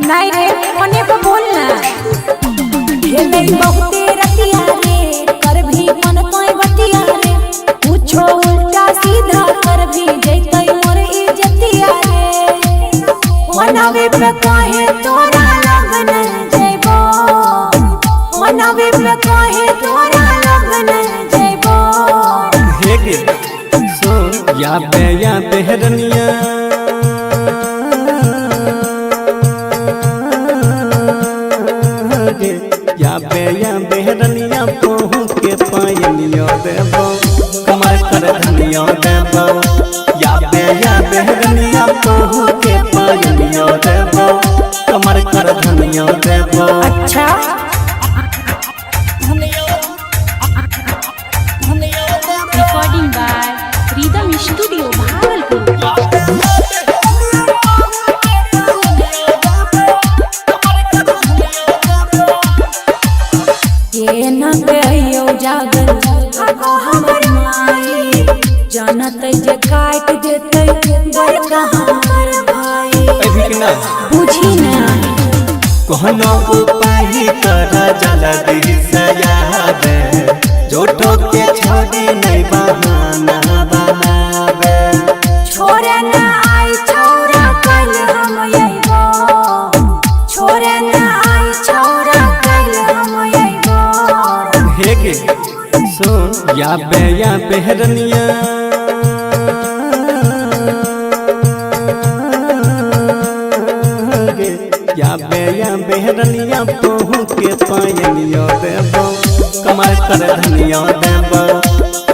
नहीं रे कोने पे बोलना भेलै बहुते रतिया रे कर भी मन तोय बतिया रे पूछो उल्टा सीधा कर भी जैतै मोर इज्जतिया रे मनावे पे काहे तोरा लगन जइबो मनावे पे काहे तोरा लगन जइबो हे गे सो या बेहरनिया या बेहरनिया पहू के पायनियो देबो कमर कर धनियो देबो या बेहरनिया पहू के पायनियो देबो कमर कर धनियो देबो। अच्छा recording by rhythm studio Bhagalpur. जागल हमर माई जानत जे काट देते बड़का हमर भाई बुझी ना कहनो उपाय कर जल्दी से याद जोटो के छोड़ी नहीं बहाना बनावे छोरे ना आई छोरा कल हम अइबो छोरे ना आई छोरा कल हम अइबो। हे गे सुन या बेहरनिया या बेहरनिया पहू के पायनियो देबो कमर कर धनियो देबो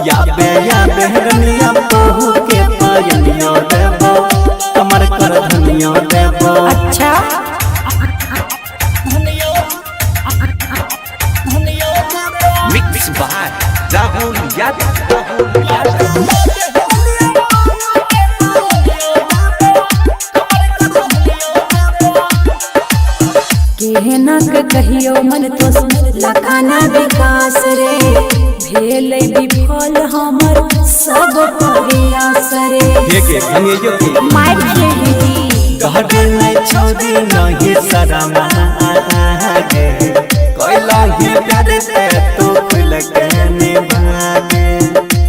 या बेहरनिया पहू के पायनियो देबो कमर कर धनियो देबो। अच्छा मिक्स बाय राहुल यादव। केहना के कहियो मन तो लखाना विकास रे भेलै विफल हमर सब प्रयास रे मार खेली कहत नहीं छोड़ी नहीं शरम आगे कोइला ही प्यार से तू खुल के निभागे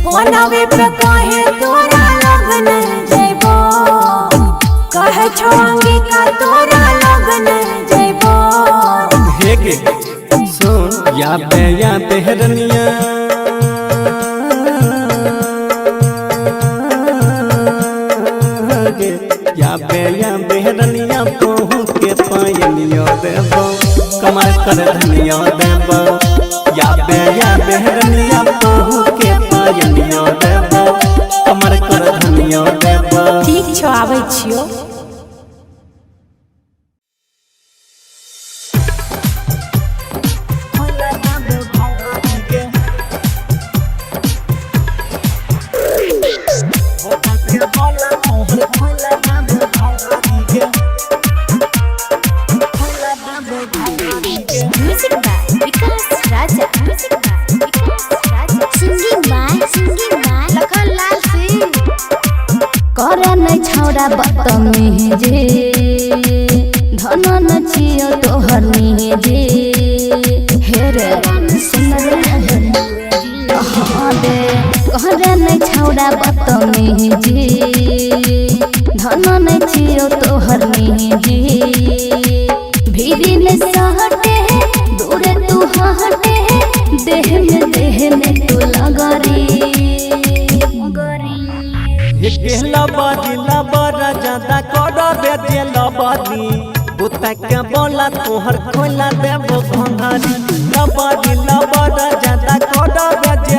मनावे पे काहे तोरा लगन जइबो कहे छोंगी का तोरा लगन जइबो। हे गे सुन या बेहरनिया या बेहरनिया पहू के पायनियो देबो कमर कर धनियो देबो या बेहरनिया पहू के पायनियो देबो कमर कर धनियो देबो। ठीक छौ आबै छियो। Music by Vikas Raja. Singing by Lakhan Lal Singh. करे नहीं छौड़ा बदतमीजी धन न छियो तोहर निजी हे रे सुन रे दे करे नहीं छौड़ा बदतमीजी धन न छियो तोहर निजी भीरी ने सहटे दूर तू हटे देह में तू लगरी लबरा ज्यादा कर दे लबरी बुता के बोला तोहर खोला देबो भंगारी लबरा ज्यादा कर दे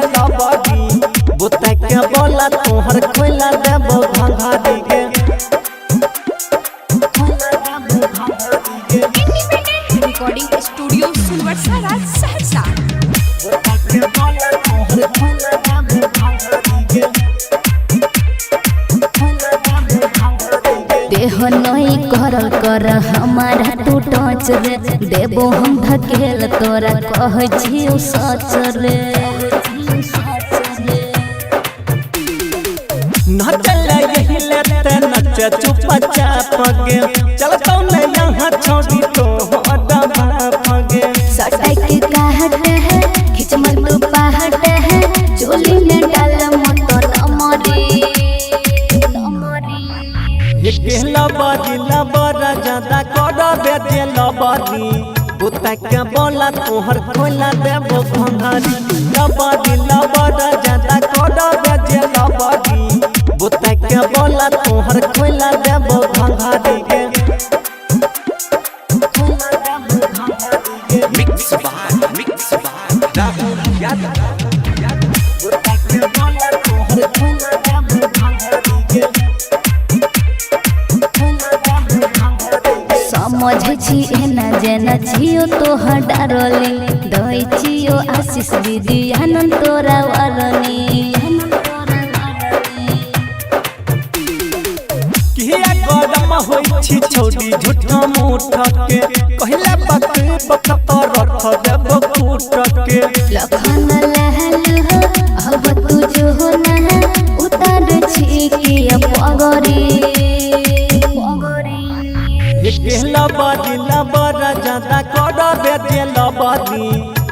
तोहर खोला देबो घंघरी के इंडिपेंडेंट रिकॉर्डिंग स्टूडियो सिलवटसरा सहरसा। देह नहीं करल कर हमारा तू टच रे देबो हम धकेल तोरा कह छियो सच रे नचल यही लेते नच चुपचाप गे चलतो न यहाँ छोड़ी तो दबा पगे सटक काहट है खिचमल तो पहाड़ है चोली में डाल मोटर अमरी ये कहला बाजी लबरा ज्यादा कर बेजे लबरी बुता के बोला तोहर खोला देबो घंघरी लबरी लबरा ज्यादा कर बेजे लबरी बुता के बोला तोहर खोला देबो घंघरी के मिक्स बाय राहुल यादव बुता के बोला तोहर खोला देबो घंघरी के समझ छी एना जेना छियो तोहर डारली दई छियो आशीष दीदी आनंद तोरा वरनी किया गरम होई छी छोड़ी झूठा मूठ के कहला बक बक रख देबो फूट के लखन लहल हो अब तू जो ना उतार छी की पगरी ये कहला बाजी लबरा ज्यादा कर बेजे लबरी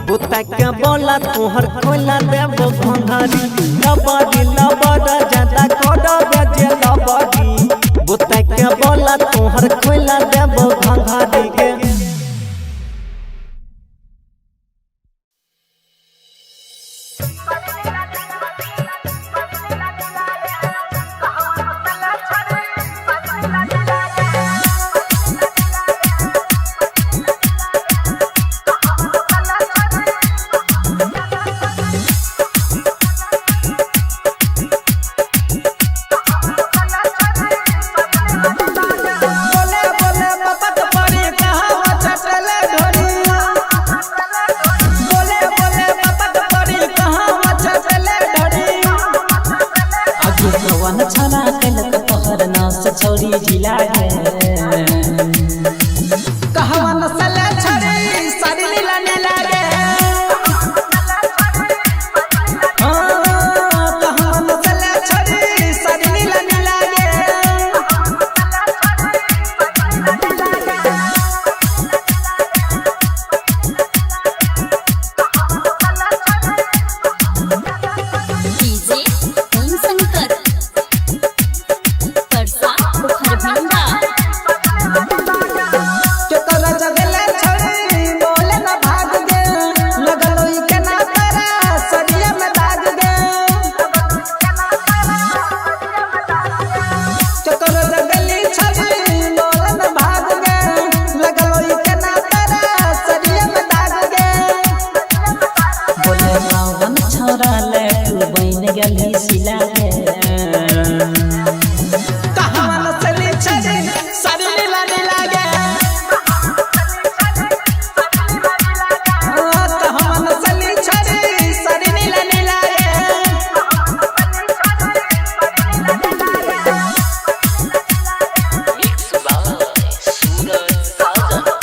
बुता के बोला तोहर खोला देबो घंघरी लबरी लबरा ज्यादा कर बेजे लबरी बुता के बोला तोहर खोला देबो घंघरी के छोड़ी जिला है कहवा नसल छड़ी सारी लीला ने लागे कहवा नसल छड़ी सारी लीला ने लागे डीजे ओम शंकर परसा बुखर भंडा केतरा जगले छड़ी बोले न भाग गे लगलो ई के ना तारा सरिया में दाग गे केतरा जगली छड़ी बोले न भाग गे लगलो ई के ना तारा सरिया में दाग गे बोले रावण छोरा ले तू बन गेली सिला गे कहवा नसली छड़ी सारी लीला ने लागे कहवा नसली छड़ी सारी लीला ने लागे mix by Suraj Sajan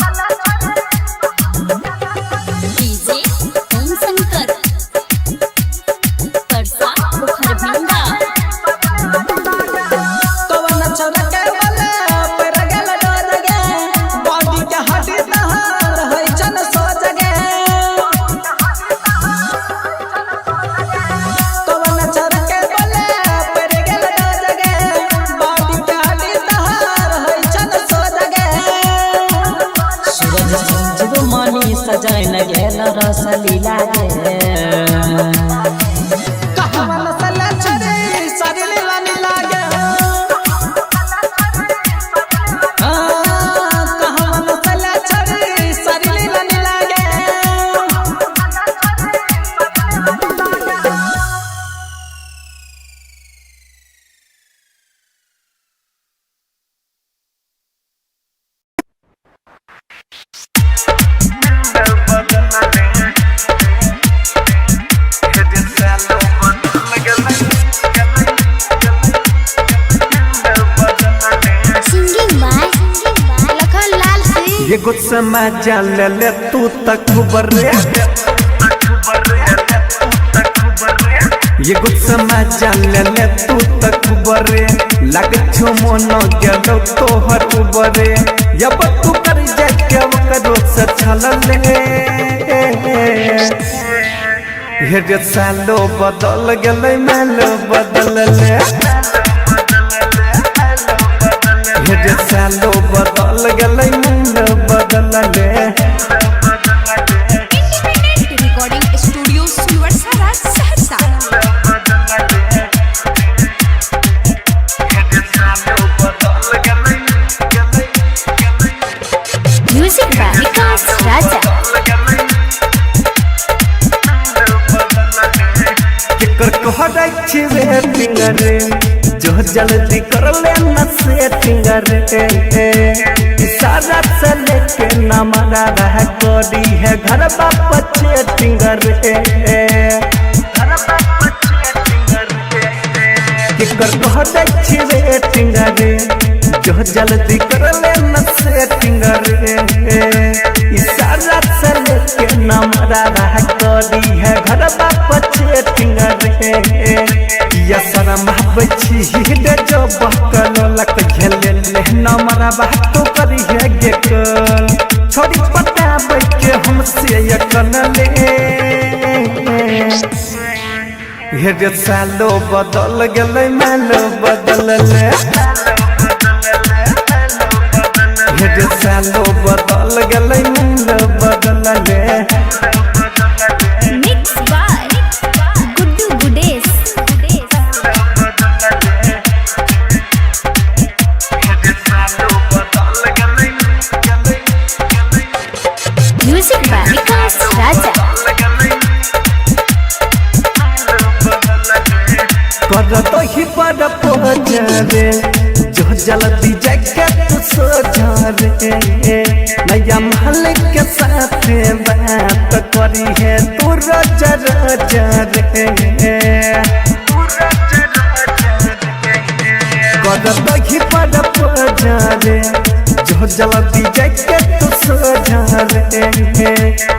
DJ Om Shankar परसा बुखर भंडा कवन छोरा के बोले पर गेल डर गे बॉडी के हड्डी तहार है जन सोच गे कवन छोरा के बोले पर गेल डर गे बॉडी के हड्डी तहार है जन सोच गे सूरज संजीव मानी सजाए न गेल रस लीला गे ये गुस्सा में जान ले तू तक बरे ये गुस्सा में जान ले तू तक बरे लग छो मोनो गेलो तोहर बरे यब तू कर जा के करो से छल ले हे सालो बदल गेलै मालो बदल ले हे सालो बदल गेलै मालो बदल ले independent recording studio Sunwarsara Saharsa. Music by Vikas Raja. केकर कहरै छी रे फिंगर जो जल्दी कर ले न से फिंगर सारा से लेके न मना रह कोडी है घर बाप बच्चे फिंगर केकर कहरै छी रे फिंगर जो जल्दी कर ले न से फिंगर सारा से लेके न मना रह कोडी है घर बाप बच्चे फिंगर या शरम बची हिडे जो बहकल लक झेले ले नमरा बात तो करी है गे कल छोड़ी पता बैके हमसे ये कन ले हे सालो बदल गेलै मालो बदल ले हे सालो बदल गेलै मालो बदल ले mix by Guddu Gudesh. Music by Vikas Raja. कर तो ही पर पहुँचे जो जल्दी जैकेट सोझा रे नया महल के साथ बात करी है तू रोजा रोजा रे कर तो ही पर पहुँचे जो जल्दी जैकेट सोझा रे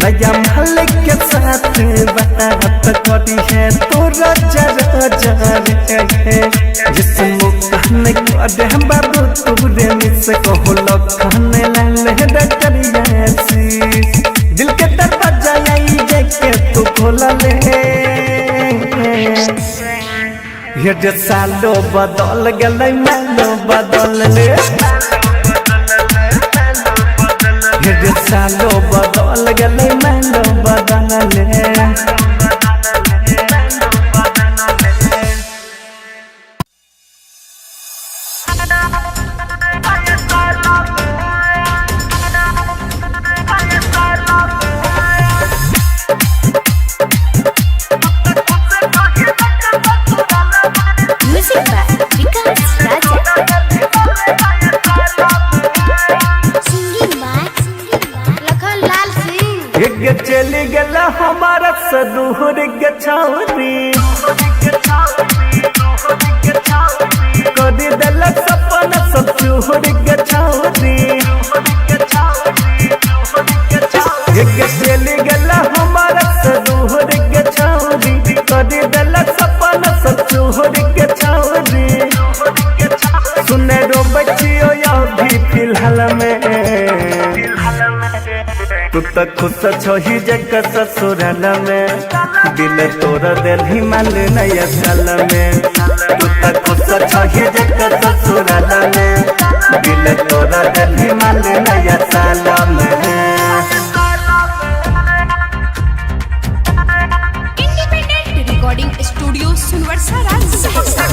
नया महल के साथ बात करी है तू रोजा रोजा रे जिसमो कहने करे बाबू तूरे मिस कहो लखने लाले डकरिया सी दिल के दरवाजा आई के तू खोल ले हे सालो बदल गेलै मालो बदल ले हे सालो बदल गेलै मालो बदल ले music by Vikas Raja. Singing by Lakhan Lal Singh. एक चली गला हमारा सदूर के छावरी कदी दलक सपना सब चूर के छावरी एक चली गला हमारा सदूर के छावरी कदी दलक सपना सब चूर के छावरी सुने रो बच्चियों या भी फिलहाल में तू तो खुश छो ही जगह ससुराल में दिल तोड़ दिल हिमाल नया साल में तू तो खुश छो ही जगह ससुराल में दिल तोड़ दिल हिमाल नया साल में। Independent recording studio Sunwarsara Saharsa.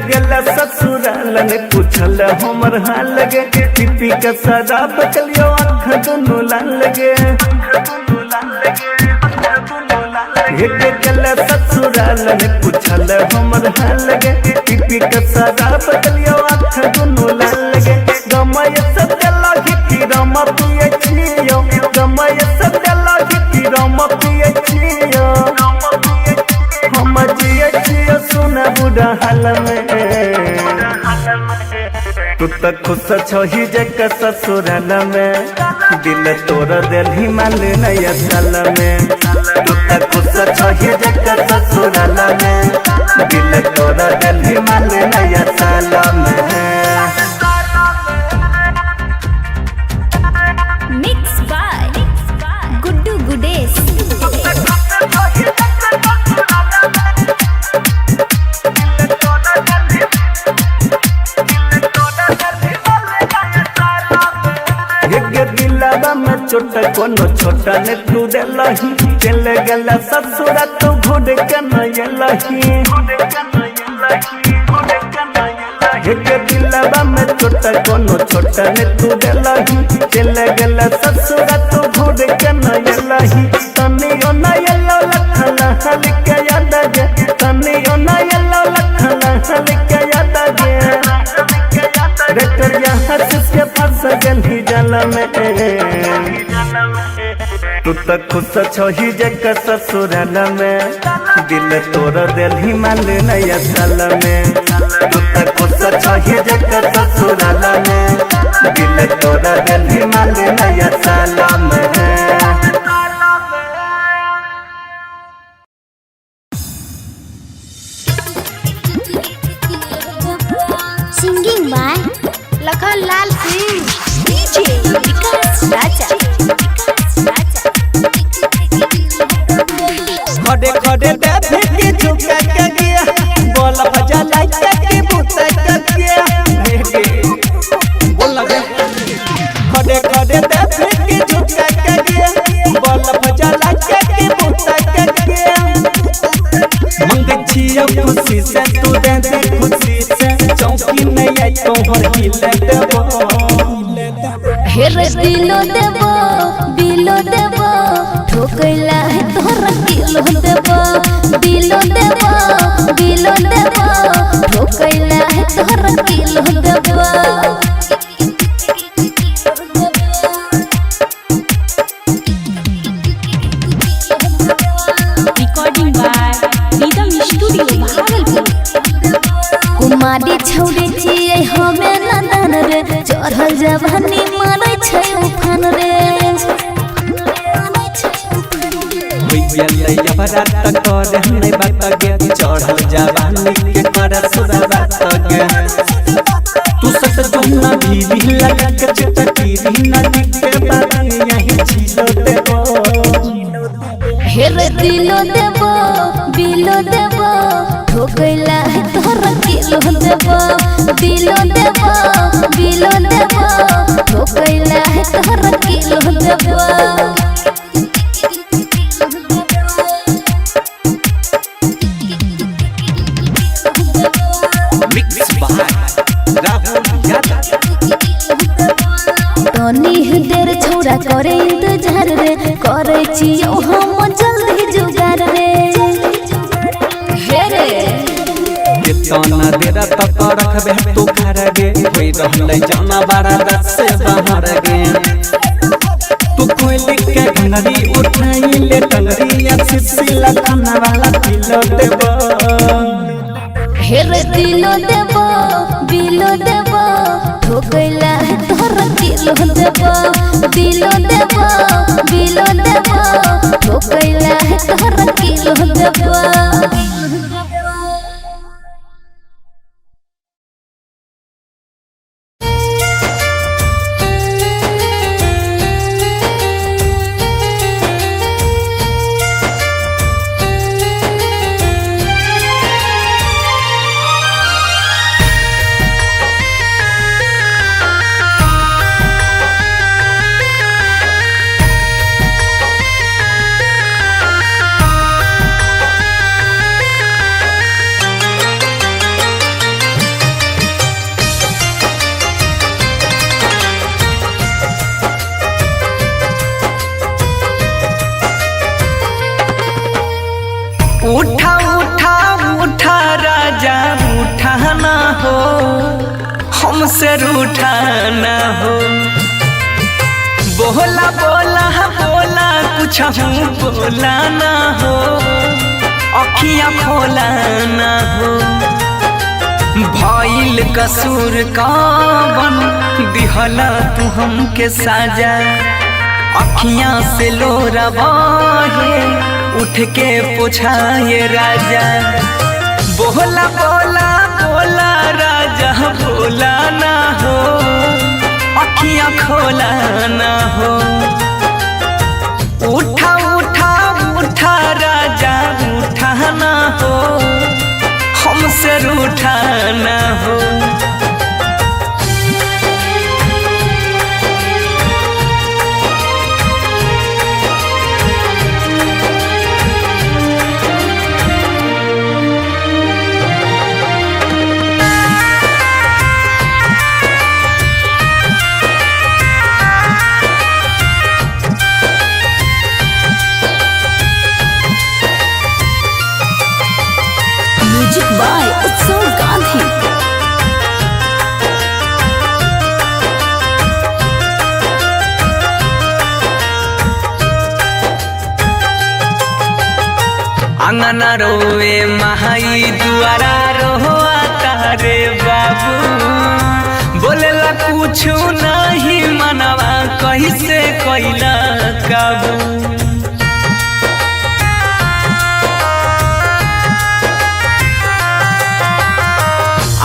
गेला ससुराल ने पूछल हमर हाल लगे टिपी के शराब चलियो आँख दोनों लाल लगे गेला ससुराल ने पूछल हमर हाल लगे टिपी के शराब चलियो आँख दोनों लाल लगे गमय सब दिला हिती राम पिए छियो गमय सब दिला हिती राम पिए छियो बुरा हाल में तू तो खुश छही जक ससुराल में दिल तोड़ दिल माल नया साल में तू तो खुश छही जक ससुराल में दिल तोड़ दिल माल नया साल में मिक्स बाय गुड्डू गुडेश दिलवा में चोट कोनो छोटा ने तू दिलही चले गला ससुरा तू घुड़ के नयलही दिलवा में चोट कोनो छोटा ने तू दिलही चले गला ससुरा तू घुड़ के नयलही तनियो नयलो लखला हल के याद गे तनियो नयलो लखला हल के याद गे रेटर यहाँ के फंस गली जल में तू तो खुश छही जक ससुराल में दिल तोड़ दिल माल नया साल में तू तो खुश छही जक ससुराल में दिल तोड़ दिल माल नया साल में singing by Lakhan Lal Singh DJ Vikas Raja खड़े खड़े बैठे के झुका के गया बोल भजा लाइक के बुता के गया बोल लगे खड़े खड़े बैठे के झुका के गया बोल भजा लाइक के बुता के गया मंग छिया खुशी से तू दे दे खुशी से चौकी में आई तो हर हिले देबो हेर दिलो देबो बिलो देबो ठोकैला है तोरा किलो देबो दिलो देबो बिलो देबो ठोकैला है तोरा किलो देबो recording by rhythm studio Bhagalpur कुमारी छौरी छियै हमे नंदन रे चढ़ल जवानी मारै छै उफान रे होई गेलै अपराध तक करे नहीं बात गे चढ़ल जवानी के कर सुरा बात गे तू सत जुना भी लगा के चटकी नदी के बात यही छिलो देबो हेर दिलो देबो बिलो देबो ठोकैला है तोरा किलो देबो दिलो देबो बिलो देबो ठोकैला है तोरा किलो देबो मिक्स बाय राहुल यादव तनी देर छौरा करे इंतजार रे करे छियौ हम जल्दी जुगाड़ रे हे रे कितना देर तक रखबे तू घर गे होई रहलै जाना बारा दस से बाहर गे तू कोई लिख के घंगरी उठाई ले टंगरी या सिसिला खाना वाला किलो देबो हेर दिलो देबो बिलो देबो ठोकैला है तोरा किलो देबो दिलो देबो बिलो देबो ठोकैला है तोरा किलो देबो उठा उठा उठा राजा उठा ना हो हमसे रूठा ना हो बोला बोला बोला कुछ बोला ना हो अखियाँ खोला ना हो कसूर कौन दिहला तू हमके साजा अखियां से लोरा बहे उठ के पोछाए राजा बोला बोला बोला राजा बोला ना हो अखियां खोला ना हो उठा उठा उठा राजा उठा ना हो हमसे रूठा ना हो म्यूजिक बाय उत्सव गांधी। अंगना रोवे महाई दुआरा रोआ तारे बाबू बोलेला कुछ नहीं मनवा कैसे कैला काबू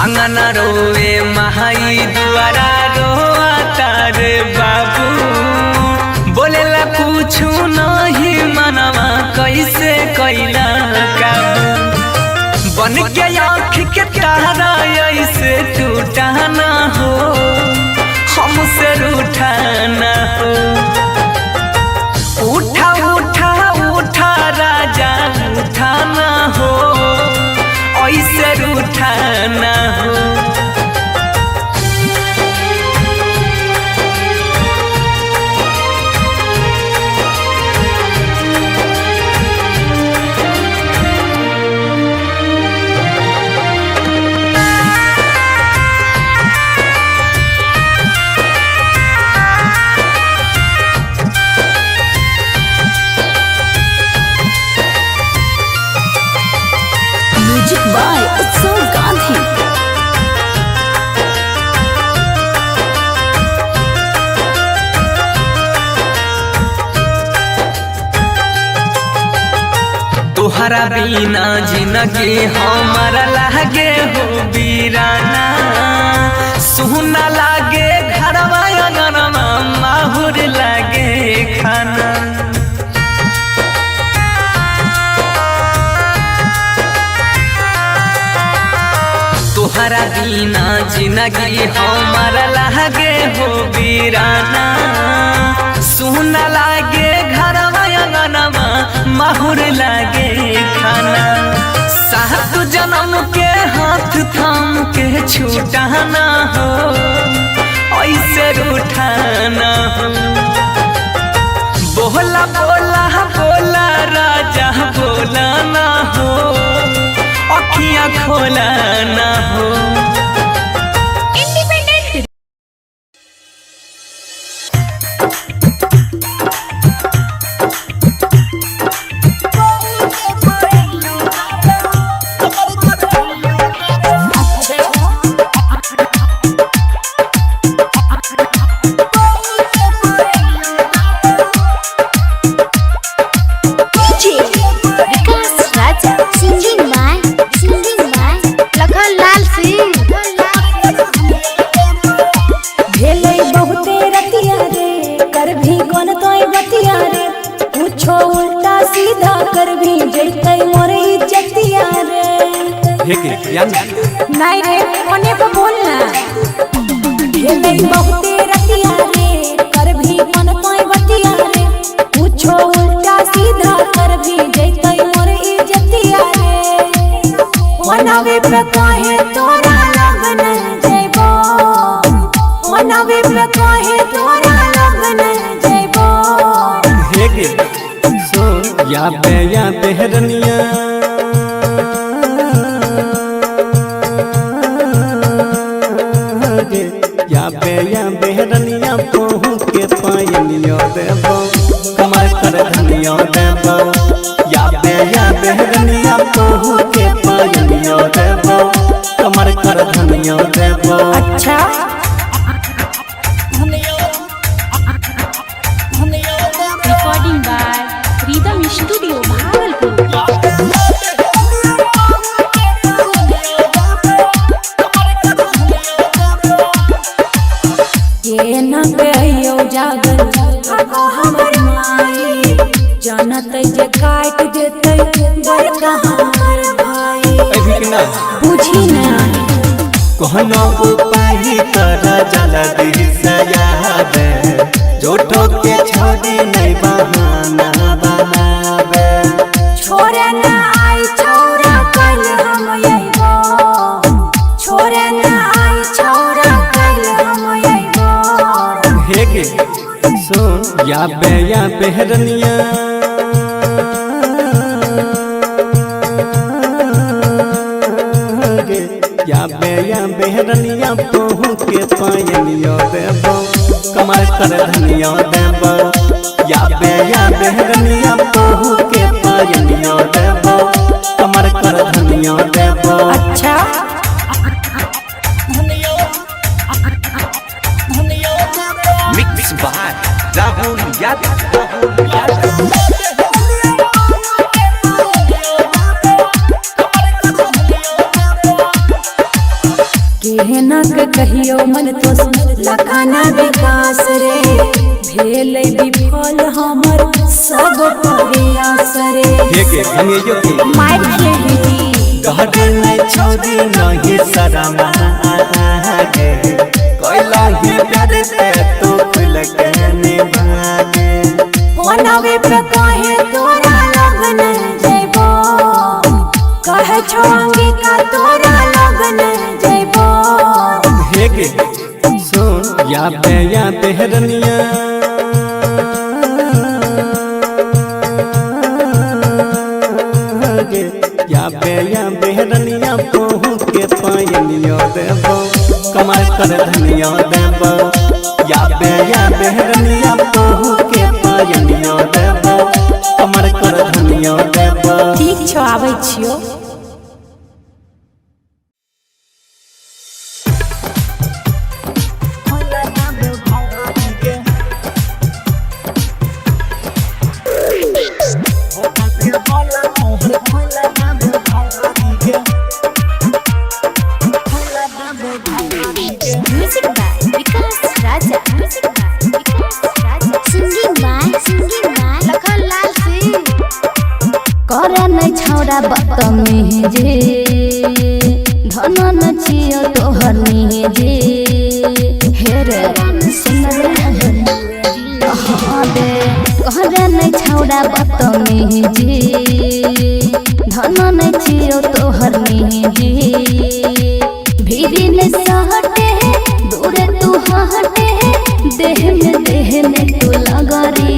अंगना रोवे महाई दुआरा रोआ तारे बाबू बोलेला कुछ नहीं मनवा कैसे कैला काबू बन के आँख के तारा ऐसे टूटा ना हो हमसे रूठा ना हो उठा उठा उठा राजा उठा ना हो ऐसे रूठा ना हो म्यूजिक बाय उत्सव गांधी। तोहरा बिना जिंदगी हमारा लागे हो बीराना सुना लागे घरवा अंगनवा माहुर लागे खाना तोहरा बिना जिंदगी हमारा लागे हो बीराना सुना लागे घरवा अंगनवा माहुर लागे खाना सात जन्म के हाथ थाम के छूटा ना हो ऐसे रूठा ना हो बोला बोला बोला राजा बोला ना हो अखियां खोला ना हो नहीं रे कोने पे बोलना खेले बहुते रतिया रे कर भी मन तोय बतिया रे पूछो उल्टा सीधा कर भी जैतै मोर इज्जतिया रे मनावे पे काहे तोरा लगन जइबो मनावे पे काहे तोरा लगन जइबो हे गे सो या बेहरनिया या बेहरनिया पहू के पायनियो देबो कमर कर धनियो देबो या बेहरनिया पहू के पायनियो देबो कमर कर धनियो धनिया देबो। अच्छा recording by rhythm studio Bhagalpur. ये न कहियो जागल आगो हमर माई जानत जे काट देतै बड़का हमर भाई अभी के ना बुझी ना कहनो उपाय कर जल्दी से याद जोटो के छोड़ी नहीं बहाना बनावे। छोरे ना आई छौरा कल हम अइबो छोरे ना आई छौरा कल हम अइबो। हे गे सुन या बेहरनिया गे या बेहरनिया तोहू के पायनिया देबो कमर कर धनिया देबो। या बेहरनिया तोहू के पायनिया देबो कमर कर धनिया देबो। अच्छा मिक्स बाय राहुल यादव। केहना के कहियो मन तो लखाना विकास रे भेल विफल हमर सब प्रयास रे। हे गे हमें के मार खेली कहते नहीं छोड़ी नहीं शरमा गे कोइला ही प्यार से तू खुल के निभागे। होनावे पे कहे तोरा लगन जइबो कहे छोंगी का तोरा लगन जइबो। हे गे सुन या बेहरनिया गे या बेहरनिया तोहू के पायनिया देबो कमर कर धनिया देबो। या बेहरनिया तोहू के पायनिया देबो कमर कर धनिया देबो। ठीक छौ आबै छियो। Music by Vikas Raja. Music by Vikas Raja. Singing by Lakhan Lal Singh. करे नहीं छौड़ा बदतमीजी धन न छियो तोहर निजी। हे रे सुन रे हाँ दे करे नहीं छौड़ा बदतमीजी धन न छियो तोहर निजी। भीरी ने सहटे दूर तू हटे देह में तू लगरी।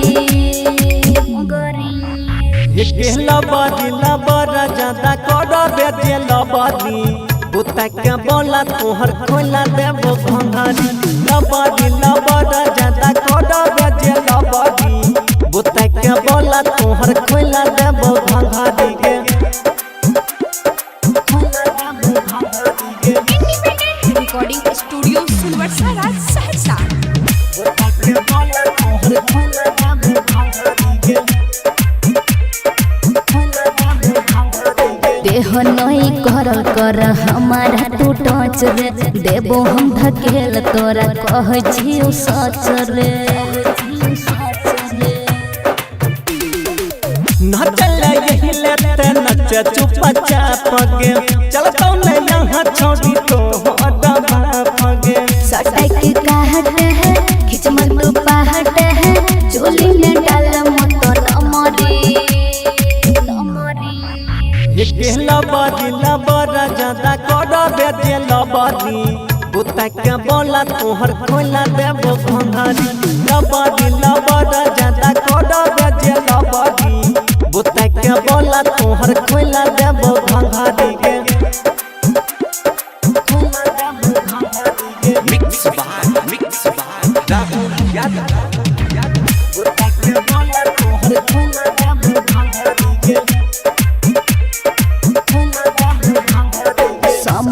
लबरा ज्यादा करबे जे लबरी बुता के बोला तोहर खोला देबो भंगारी। लबरा ज्यादा करबे जे लबरी बुता के बोला तोहर खोला देबो भंगारी के। रिकॉर्डिंग स्टूडियो सुरवरसा सहरसा। देह नहीं करल कर हमारा तू टच रे देबो हम धकेल तोरा कह छियो सच रे। नचल यही लेते नच चुपचाप गे चलतो न यहाँ छोड़ी तो दबा पगे। सटक काहट है खिचमन तो पहाट है चोली में डाल मत नमरी। लबरा ज्यादा करबे जे लबरी बुता के बोला तोहर खोला देबो भंगारी। लबरा ज्यादा करबे जे लबरी बुता के बोला तोहर खोला देबो भंगारी के। Mix by Rahul Yadav.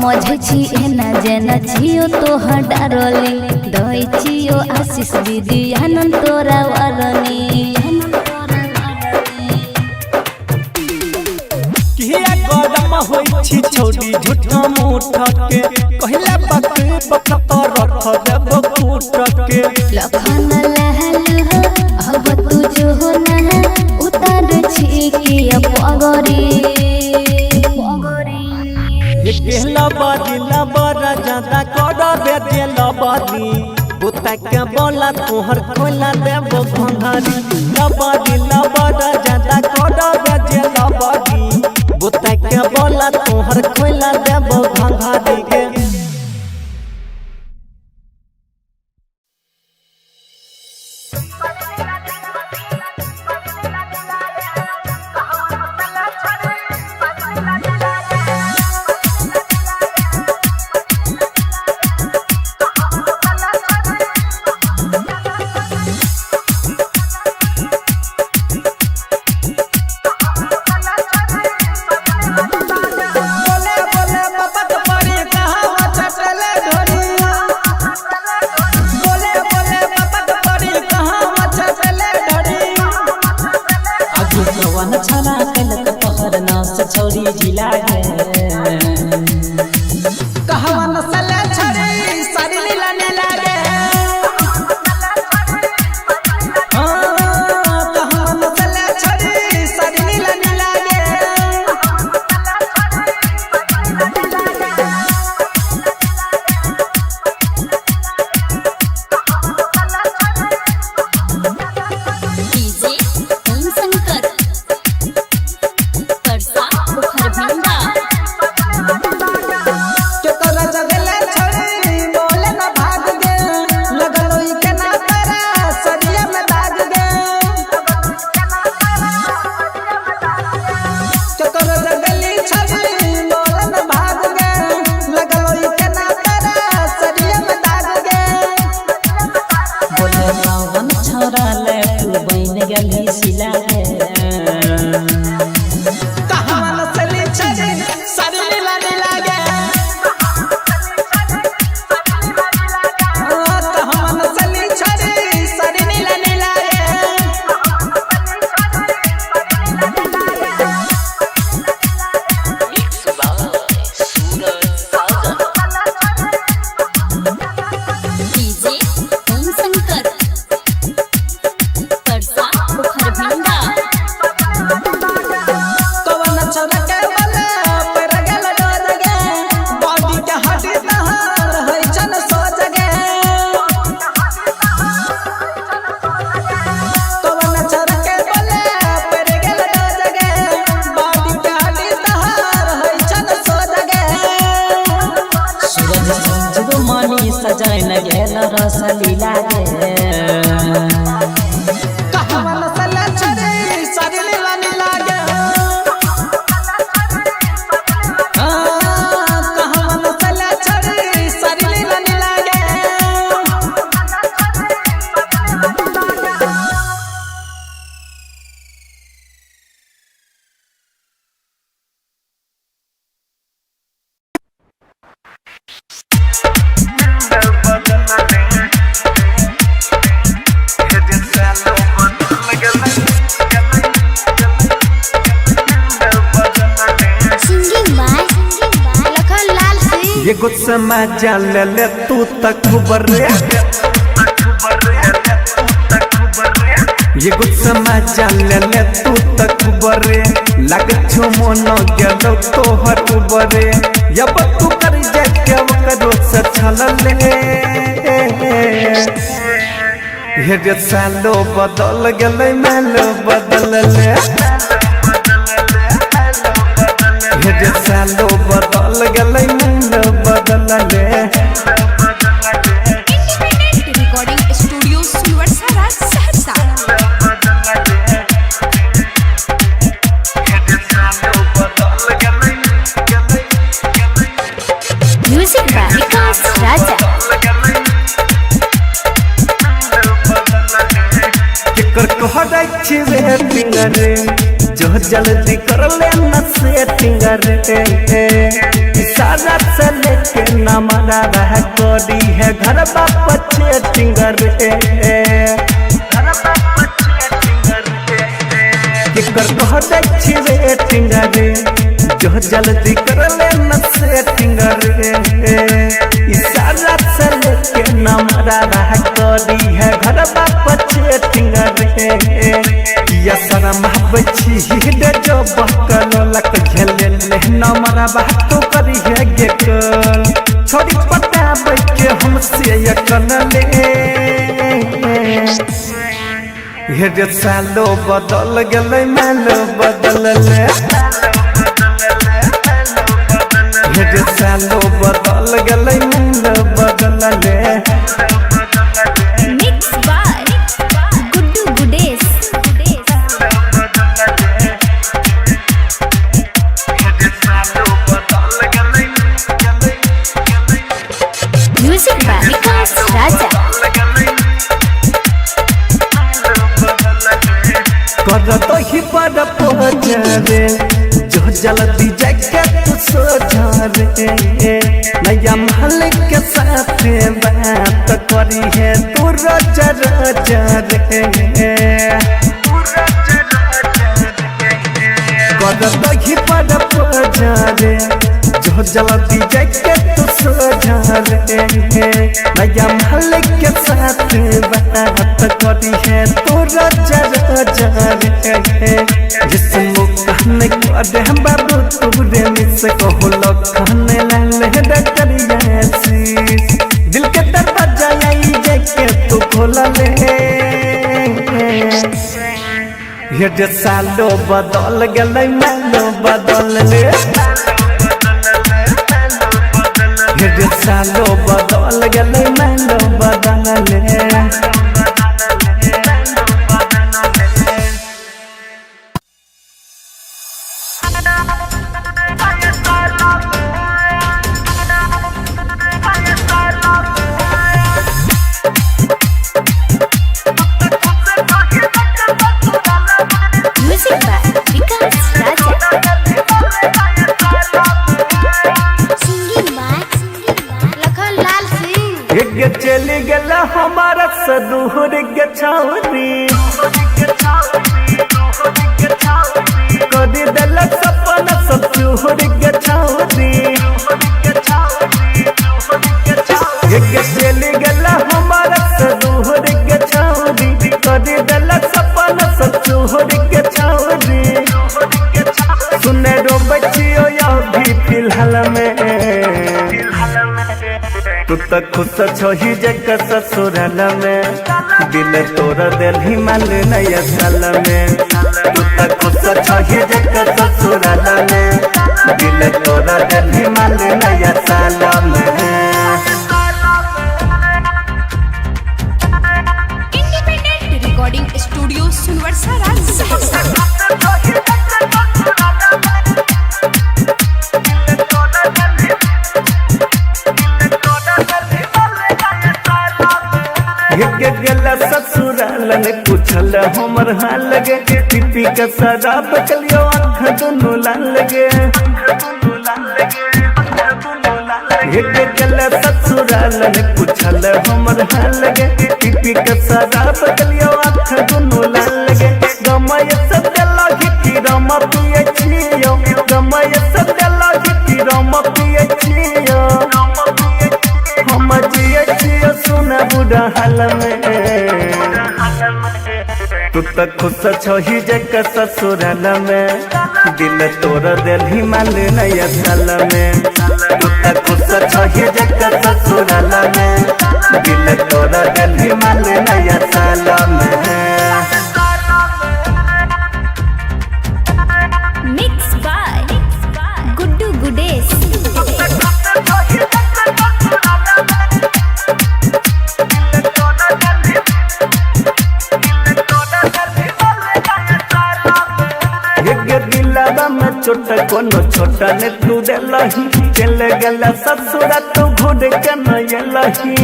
समझे छी एना जेना छियो तोहर डारली दई छियो आशीष विद्यानंद तोरा वरनी किया गरम होई छी छोड़ी झूठा मूठ के कहला बक बक तो रख देब फूट के लखन लहल अब तू जो ना उतार छी की पगरी कहला बाजिला बड़ा ज्यादा कर बेजेला बादी बुता के बोला तोहर खोला देब घंघरी बाजिला बड़ा ज्यादा कर बेजेला बादी बुता के बोला तोहर खोला देब घंघरी के छोरी जिला है कहवा नसल छड़ी सारी लीला ने लागे कहवा नसल छड़ी सारी लीला ने लागे डीजे ओम शंकर परसा बुखरभंगा केतरा जगले छड़ी बोले न भाग गे लगलो ई के ना तारा सरिया में दाग गे केतरा जगली छड़ी बोले न भाग गे लगलो ई के ना तारा सरिया में दाग गे बोले रावण छोरा ले तू बन गली सिला गे कहवा नसली छड़ी सारी लीला ने लागे कहवा नसली छड़ी सारी लीला ने लागे डीजे ओम शंकर परसा बुखरभंगा कवन छोरा के बोले पर गेल डर गे बॉडी के हड्डी तहार है छन सोच गे कवन छोरा के बोले पर गेल डर गे बॉडी के हड्डी तहार है छन सोच गे सूरज संजू मानी सजाए न गेल रस लीला गे कहवा नसल छड़ी सारी लीला ने लागे कहवा नसल छड़ी सारी लीला ने लागे सिंगिंग बाय लखन लाल सिंह ये गुस्सा में जान ले तू तक बरे ये गुस्सा में जान ले तू तक बरे लग छो मोनो गेलो तोहर बरे यब तू कर जे के करो से छल ले हे रे सालो बदल गेलै मालो बदल ले हे रे सालो बदल गेलै मालो बदल ले इंडिपेंडेंट रिकॉर्डिंग स्टूडियो सुलवरसारा सहरसा म्यूजिक बाय विकास राजा केकर कहै छी रे पिंगरे जो जल्दी कर ले न से पिंगरे सारा चल न मरा रह करी है घर बाप टिंगर कर रे टिंगर जो जल्दी कर ले न से टिंगर इशारा से लेके न मरा रह करी है घर बाप टिंगर या शरम बची दे जो बकल लक झेले ले न मरा बात तो करी है गे कर छोड़ी पटा बके हमसे ये कन ले हे सालो बदल गले मालो बदल ले हे सालो बदल गले मालो बदल ले mix by Guddu Gudesh music by Vikas Raja कर तो ही पर पहुँचे जो जल्दी जाके तू सोचा रे नया महल के साथ बात करी है तू रोज रोज रे कर तो ही पर पहुँचे जो जल्दी जाके तू सोचा रे नया महल के साथ बात करी है तू रोज रोज जिसमो कहने करे हम बाबू तुरे मिस कहो लखने लाले डकरिया सी दिल के दरवाजा आई जाके तू खोल ले ये सालो बदल गले मानो बदल ले ये सालो बदल गले मानो बदल ले music by Vikas Raja singing by Lakhan Lal Singh एक चली गला हमारा सदूर के छावनी कदी दल सपना सब चूर के छावनी एक चली गला हमारा सदूर के छावनी कदी दल सपना सब चूर के छावनी सुने रो बच्चियों या भी फिलहाल में तू तो खुश छोही जग ससुराल में दिल तोरा दिल हिमाल नया साल में तू तो खुश छोही जग ससुराल में दिल तोरा दिल हिमाल नया साल में इंडिपेंडेंट रिकॉर्डिंग स्टूडियो सुनवर्सा राजसहसा गला ससुराल ने पूछल हमर हाल लगे पीपी का शराब कलियो आँख दोनों लाल लगे गला ससुराल ने पूछल हमर हाल लगे पीपी का शराब कलियो आँख दोनों लाल लगे गमय सब दिलो हिटी रम पिए छियो गमय सब दिलो हिटी रम पिए छियो हम जिए छियो सुना बुढ़ा हाल में तू तो खुश छोही जग ससुराल में दिल तोरा दिल हिमाल नया साल में तू तो खुश छोही जग ससुराल में दिल तोरा दिल हिमाल नया साल में मिक्स बाय गुड्डू गुडेस छोटा कोनो छोटा ने तू देलही चले गला ससुरा तू घुड़ के नयलही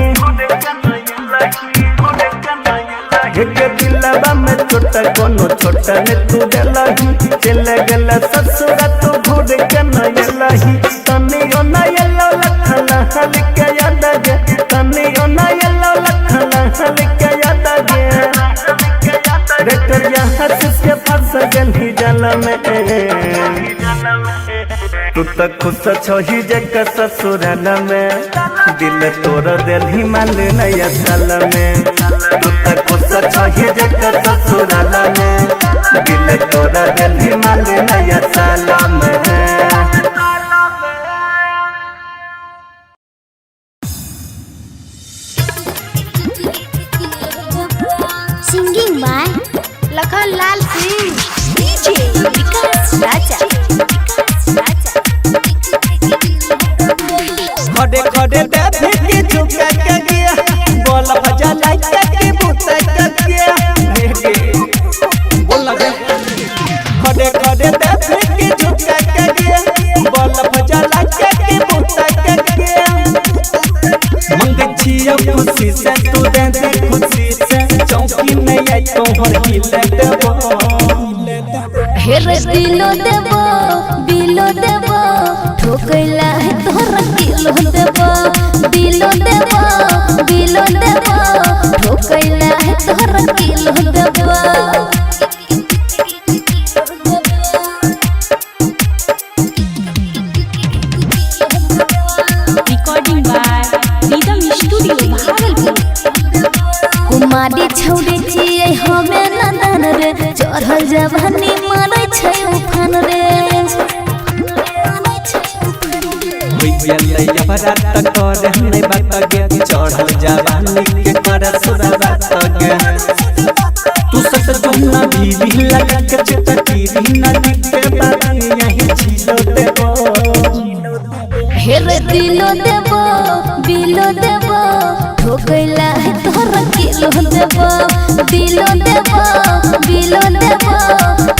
एक दिलवा में छोटा कोनो छोटा ने तू देलही चले गला ससुरा तू घुड़ के नयलही तनियो नयलो लखला सजनी जल में तू तो खुश छोही जग ससुरल में दिल तोड़ दिल हिमाल नया साल में तू तो खुश छोही जग ससुरल में दिल तोड़ दिल हिमाल नया साल में। Singing by Lakhan Lal Singh DJ Vikas Raja खड़े खड़े बैठे के झुका के गया बोल भजा लाइक के बुता के गया बोल लगे खड़े खड़े बैठे के झुका के गया बोल भजा लाइक के बुता के गया मंग छियो खुशी से तू दे खुशी से चौकी में आई तो हर हिले देबो हेर दिलो देबो ठोकैला है तोहरा दिलो देबो ठोकैला है तोहरा दिलो देबो। Recording by rhythm studio Bhagalpur. कुमारी छौड़ी छियै हमे नंदन रे चढ़ल जवानी मारै छै उफान रे गेलै अपराध तक करे नहीं बात गे चढ़ल जवानी के कर सुरा बात गे तू सत जुना भी लगा के चटकीरी नदी के बात यही छिलो देबो हेर दिलो देबो ठोकैला है तोहरा किलो देबो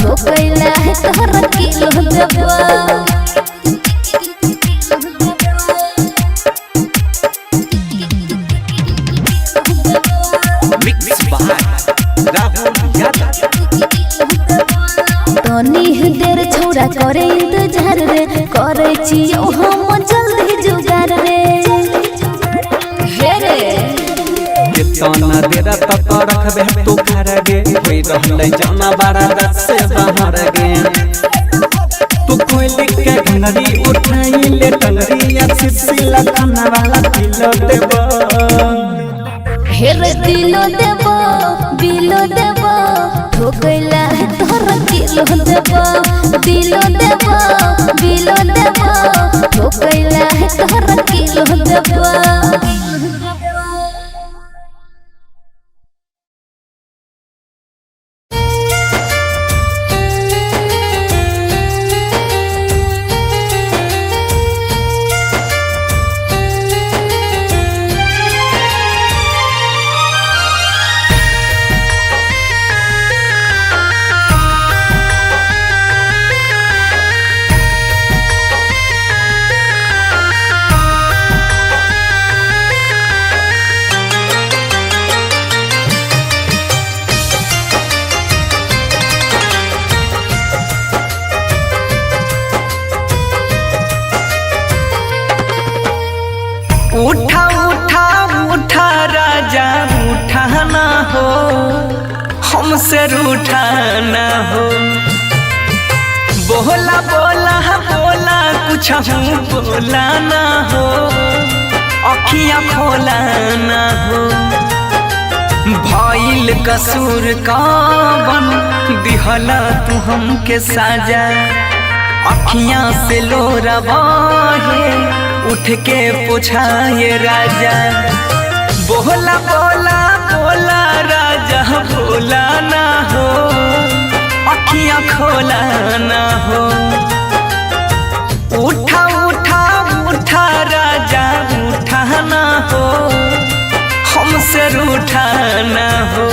ठोकैला है तोहरा किलो देबो। मिक्स बाय राहुल यादव तनी देर छौड़ा करे इंतजार रे करे छियो हम जल्दी जुगाड़ रे हे रे कितना देर तक रखबे तू घर गे होई रहलै जाना बारा दस से बाहर गे तू कोई लिख के घंगरी उठाई ले टंगरी या सिसिला खाना वाला किलो देबो हेर दिलो देबो ठोकैला है तोहरा किलो देबो ठोकैला है तोहरा किलो देबो। उठा उठा उठा राजा उठा ना हो हमसे रूठा ना हो बोला बोला बोला कुछ हूँ बोला ना हो अखियाँ खोला ना हो भइल कसूर कावन दिहला तू हमके साजा अखियाँ से लोरवा है उठ के पूछाए राजा बोला बोला बोला राजा बोला ना हो अखियाँ खोला ना हो उठा उठा उठा राजा उठा ना हो हमसे रूठा ना हो।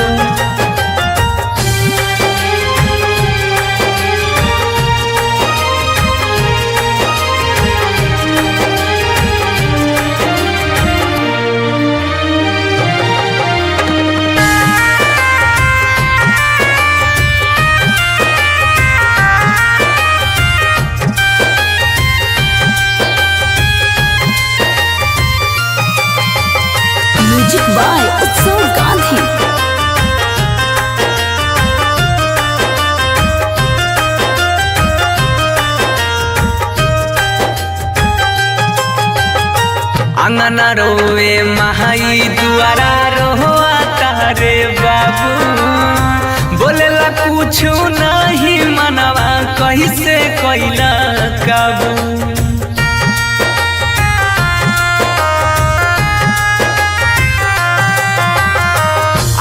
म्यूजिक बाय उत्सव गांधी। अंगना रोवे महाई दुआरा रोआ तारे बाबू बोलेला कुछ नहीं मनवा कैसे कैला काबू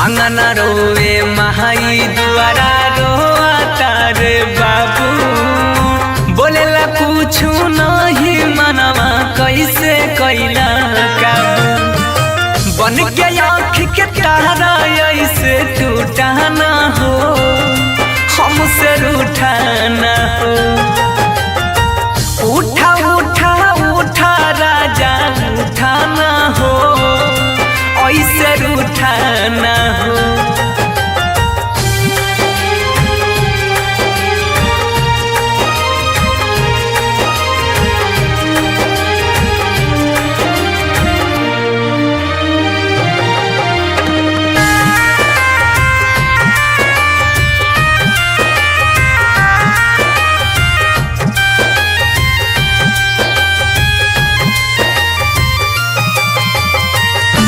अंगना रोवे महाई दुआरा रोआ तारे बाबू बोलेला कुछ नहीं मनवा कैसे कैला काबू बन के आँख के तारा ऐसे टूटा ना हो हमसे रूठा ना हो उठा उठा उठा राजा उठा ना हो ऐसे रूठा ना हो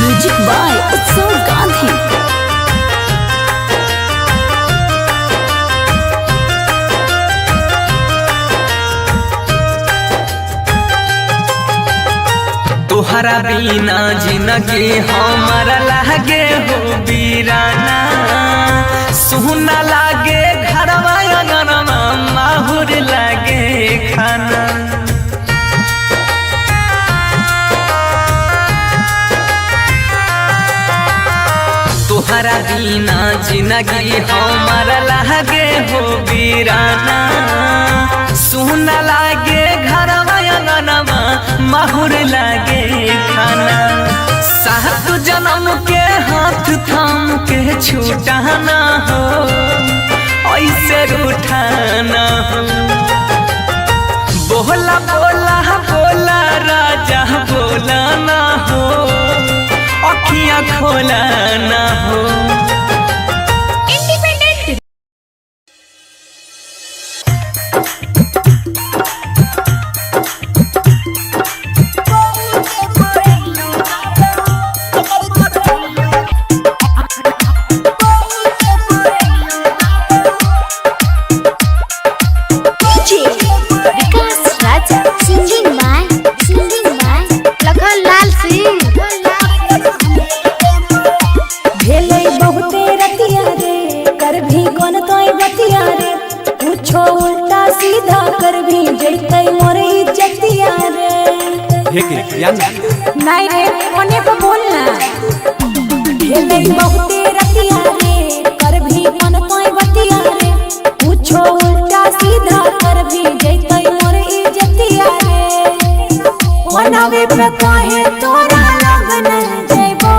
म्यूजिक बाय उत्सव गांधी। तोहरा बिना जिंदगी हमारा लागे हो बीराना सुना लागे घरवा अंगनमा माहुर लागे खाना तोहरा बिना जिंदगी हमारा लागे हो बीराना सुना लागे घरवा अंगनमा माहुर लागे खाना सात जन्म के हाथ थाम के छूटाना हो ऐसे रूठाना हो बोला बोला बोला राजा बोला ना हो अखियाँ खोला ना हो independent Vikas Raja singing by Lakhan Lal Singh भेलै बहुते रतिया रे कर भी कोन तोय बतिया रे कुछो उल्टा सीधा कर भी जैतै मोर इज्जतिया रे नहीं रे कोने पे बोलना भेलै बहुते रतिया रे कर भी कोन तोय बतिया रे कुछो उल्टा सीधा कर भी जैतै मोर इज्जतिया रे मनवे पे काहे तोरा लगन जइबो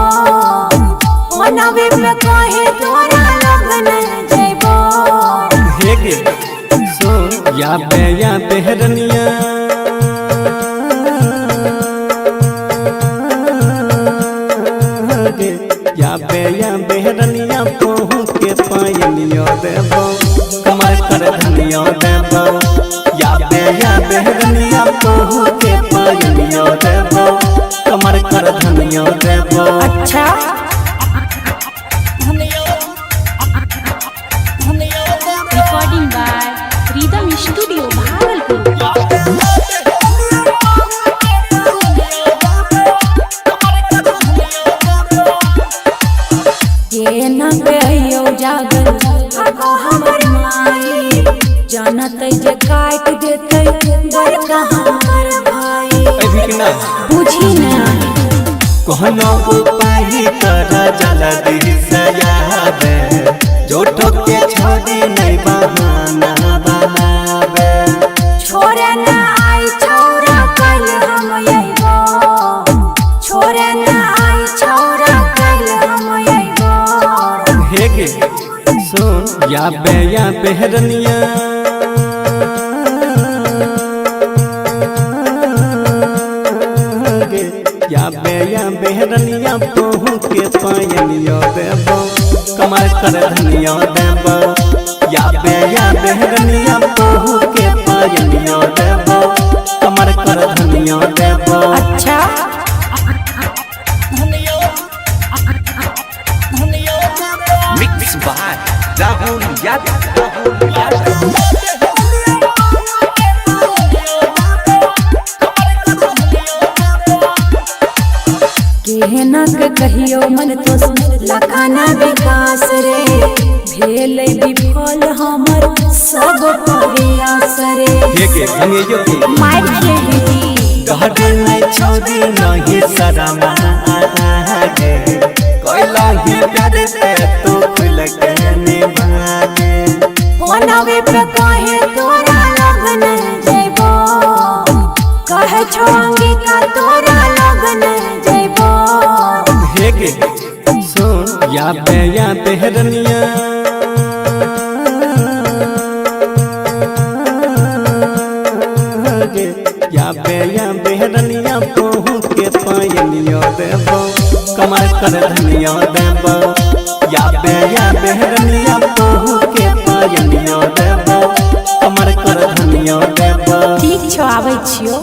मनवे पे काहे तोरा लगन जइबो या बेहरनिया या बेहरनिया पहू के पायनियो देबो कमर कर धनियो देबो या बेहरनिया पहू के पायनियो देबो कमर कर धनियो देबो अच्छा recording by rhythm studio Bhagalpur ये न गयो जागल आगो हमर माई जानत जे काट देतै बड़का हमर भाई बुझी ना कहनो उपाय कर जल्दी से आवे जोठो के छोड़ी नहीं बहाना बनावे छोरे ना आई छौरा कल हम अइबो छोरे ना आई छौरा कल हम अइबो हेगे सुन या बेहरनिया या बेहरनिया पहू के पायनियो देबो कमर कर धनियो देबो या बेहरनिया पहू के पायनियो देबो कमर कर धनियो देबो अच्छा केहना के कहियो मन तो लखाना विकास रे भेल विफल हमर सब प्रयास रे मार खेली गहरे नहीं छोड़ी नहीं शरमा आगे कोइला ही प्यार से तू खुल के निभागे ओनावे पे कहे तोरा लगन जइबो कहे छोंगी का तोरा लगन जइबो हेगे सुन या बेहरनिया या बेहरनिया पहू के पायनियो देबो कमर कर धनिया देबो या बेहरनिया पहू के पायनियो देबो कमर कर धनिया देबो ठीक छौ आबै छियो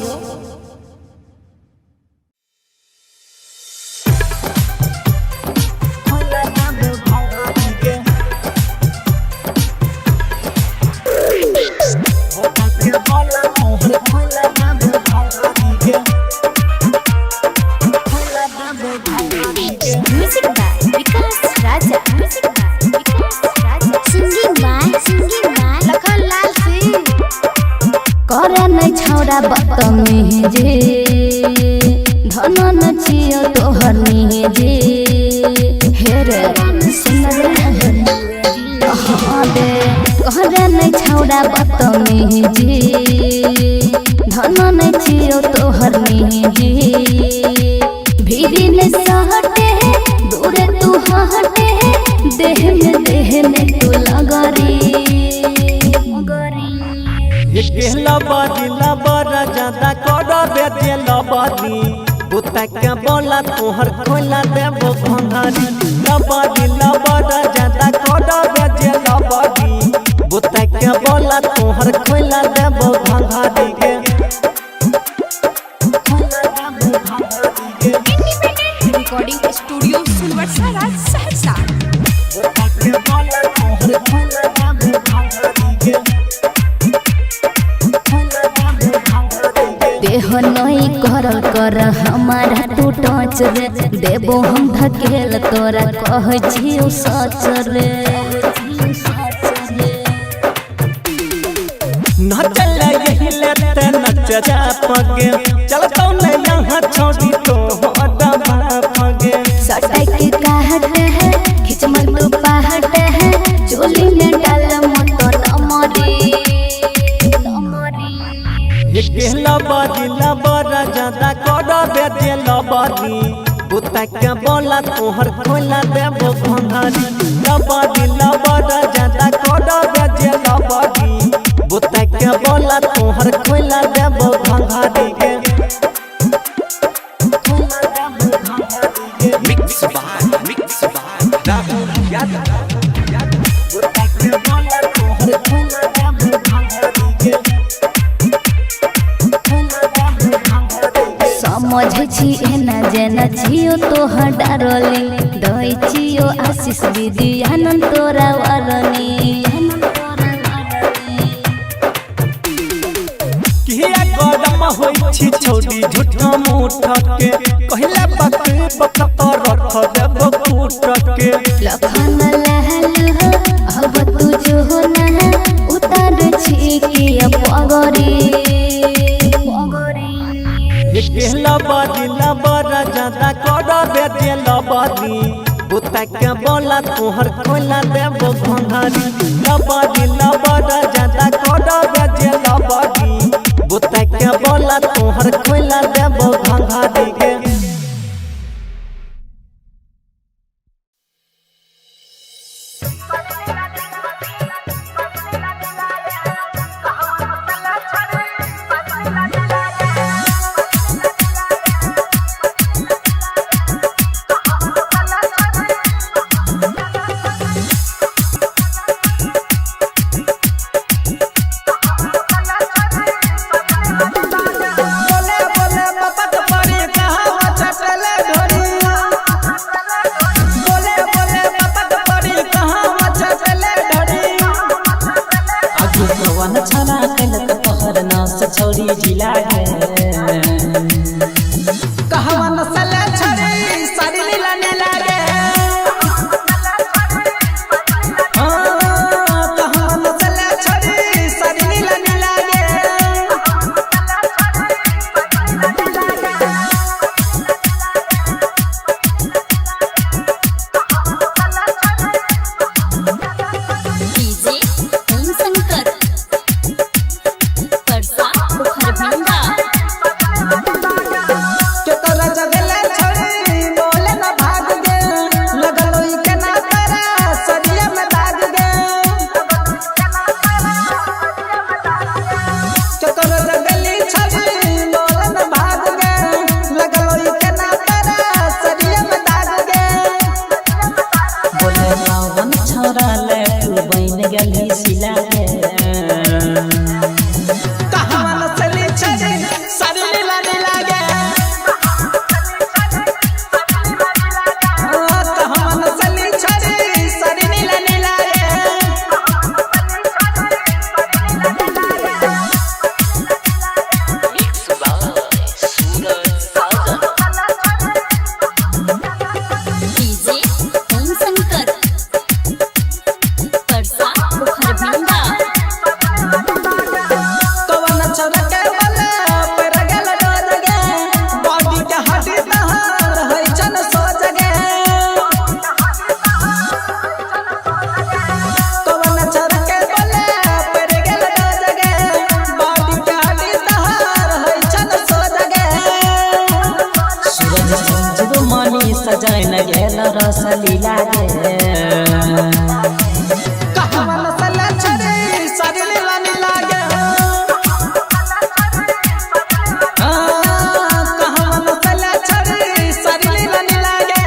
music by Vikas Raja music by Vikas Raja singing by Lakhan Lal Singh करे नहीं छौड़ा बदतमीजी धन न छियो तोहर निजी हे रे सुन रे हाँ दे करे नहीं छौड़ा बदतमीजी धन न छियो तोहर निजी भीरी ने सहटे दूरे तू हटे देह में तू लगरी लबरा ज्यादा करबे जे लबरी बुता के बोला तोहर खोला देबो भंगारी लबरा ज्यादा करबे जे लबरी बुता के बोला तोहर खोला देबो भंगारी के रिकॉर्डिंग स्टूडियो सुलवरसा राज सहरसा बुता के बोला तोहर खोला देबो भंगारी के देह नहीं करल कर हमारा तू टच रे देबो हम धकेल तोरा कह छियो सच रे नचल यही लेते नच जा पगे चलतो न यहाँ छोड़ी तो दबा पगे सटाई के कहत है खिच मन तू पहट है चोली में डाल मत नमरी लबरा ज्यादा करबे जे लबरी बुता के बोला तोहर खोला देबो भंगारी लबरा ज्यादा करबे जे लबरी बुता के बोला तोहर खोला देबो भंगारी के मिक्स बाय राहुल यादव बुता के बोला तोहर खोला देबो भंगारी के समझ छी एना जेना छियो तोहर डारली दई छियो आशीष दीदी आनंद तोरा वरनी किया गरम होई छी छोड़ी झूठा मुठ के कहला बक पर रख देबो कूट के लखन लहल अब तू जो ना उतार छी के पगरी लबरा ज्यादा करबे जे लबरी बुता के बोला तोहर खोला देबो भंगारी लबरा ज्यादा करबे जे लबरी बुता के बोला तोहर खोला देबो भंगारी के बोले बोले मपत परी कहा नसले छड़ी सारी नीला नीला गे कहाँ नसले छड़ी सारी नीला नीला गे डीजे ओम शंकर परसा बुखरभंगा केतरा जगले छड़ी बोले न भाग गे लगलो ई के ना तारा सरिया में दाग गे केतरा जगली छड़ी बोले न भाग गे लगलो ई के ना तारा सरिया में दाग गे बोले रावण छोरा ले तू बन गली सिला गे कहाँ नसली छड़ी सारी नीला नीला गे कहाँ नसली छड़ी सारी नीला नीला गे डीजे ओम शंकर परसा बुखरभंगा कवन छोरा के बोले पर गेल डर गे बॉडी के हड्डी तहार है जन सोच गे कवन छोरा के बोले पर गेल डर गे बॉडी के हड्डी तहार है जन सोच गे सूरज संजीव मणि सजाय न गेल रस लीला गे कहाँ नसले छड़ी सारी नीला नीला गे कहाँ नसले छड़ी सारी नीला नीला गे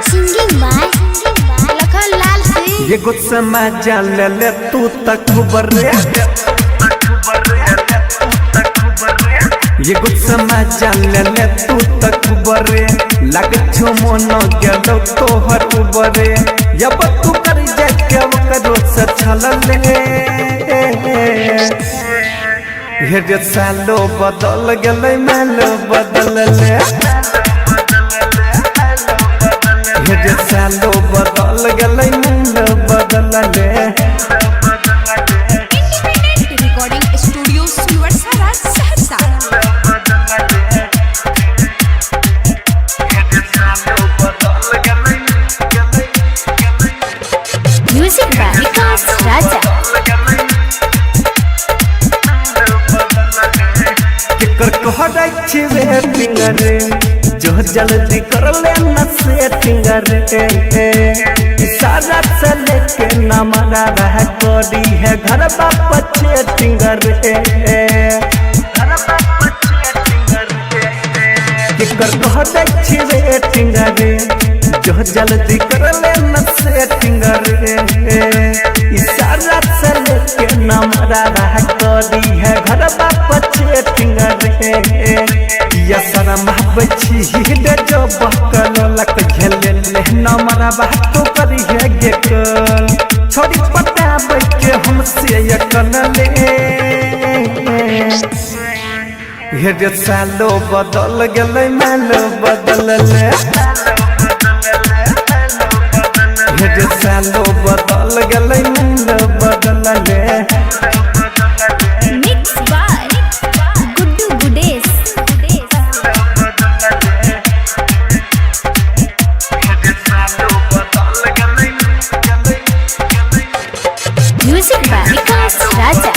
सिंगिंग बाय लखन लाल सिंह ये गुस्सा में जान ले तू तक बरे ये गुस्सा में जान ले तू तक बरे लग छो मोनो गेलो तोहर बरे जब तू कर जा के करो से छल ले हे जे सालो बदल गेलै मालो बदल ले हे जे सालो बदल गेलै मालो बदल ले इंडिपेंडेंट रिकॉर्डिंग स्टूडियो सुलवरसारा सहरसा म्यूजिक बाय विकास राजा केकर कहरै छी वेटिंग रे जो जल्दी कर ले न सेटिंग रे सारा से लेके न मना रह कोडी है घर बाप चेटिंग रे केकर कहरै छी वेटिंग रे जो जल्दी कर ले न सेटिंग रे सारा से लेके न मना रह कोडी है घर बाप चेटिंग रे या शरम बची हिड जो बकल लक झेले ले न मरा बात तो करी है गे कल छोड़ी पटा के हमसे यकन ले हे जे सालो बदल गेलै मालो बदल ले हे जे सालो बदल गेलै मालो बदल ले mix by Guddu Gudesh music by Vikas Raja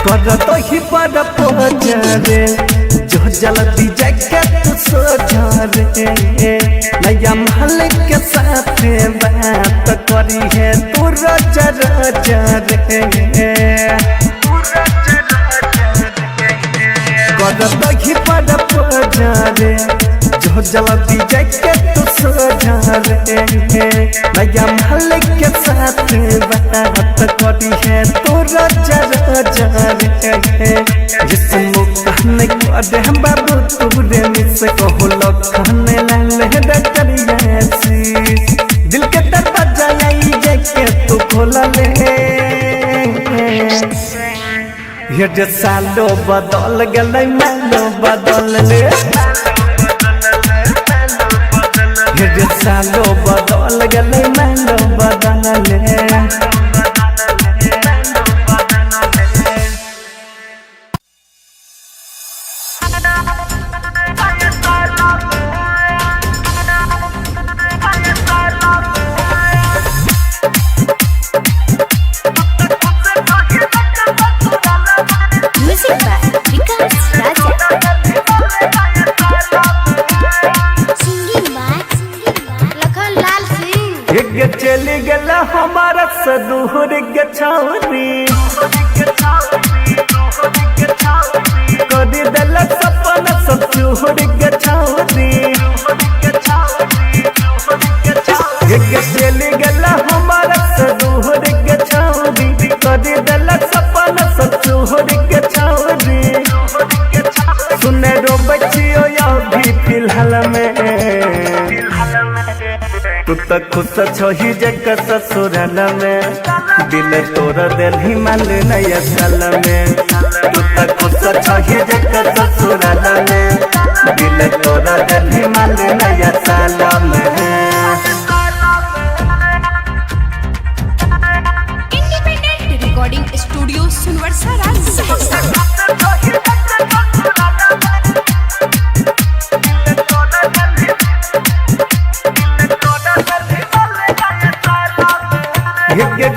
कर तो ही पर पहुँचे जो जल्दी जाके तू सोचा रे नया महल के साथ बात करी है तू रोजा रोजा रे कर तो ही पर पहुँचे जो जो जल्दी जाके तू सोझा रे नया मालिक के साथ बात करी है तोरा जरा रे जिसम कहने करे हम बाबू तूरे मिस कहो लखने लाल डरिया सी दिल के दरवाजा आई जाके तू खोला ले ये जो सालो बदल गले मालो बदल ले ये जो सालो बदल गले मालो बदल ले music by Vikas Raja singing by Lakhan Lal Singh एक चली गला हमारा सदूर के छावनी कदी दल सपना सब चूर के छावनी एक चली गला हमारा सदूर के छावनी कदी दल सपना सब चूर के छावनी सुने रो बच्चियों या भी फिलहाल में तू तो खुश छोही जग ससुराल में दिल तोरा दिल हिमाल नया साल में तू तो खुश छोही जग ससुराल में दिल तोरा दिल हिमाल नया साल में इंडिपेंडेंट रिकॉर्डिंग स्टूडियो सुनवर्सा राजसहसा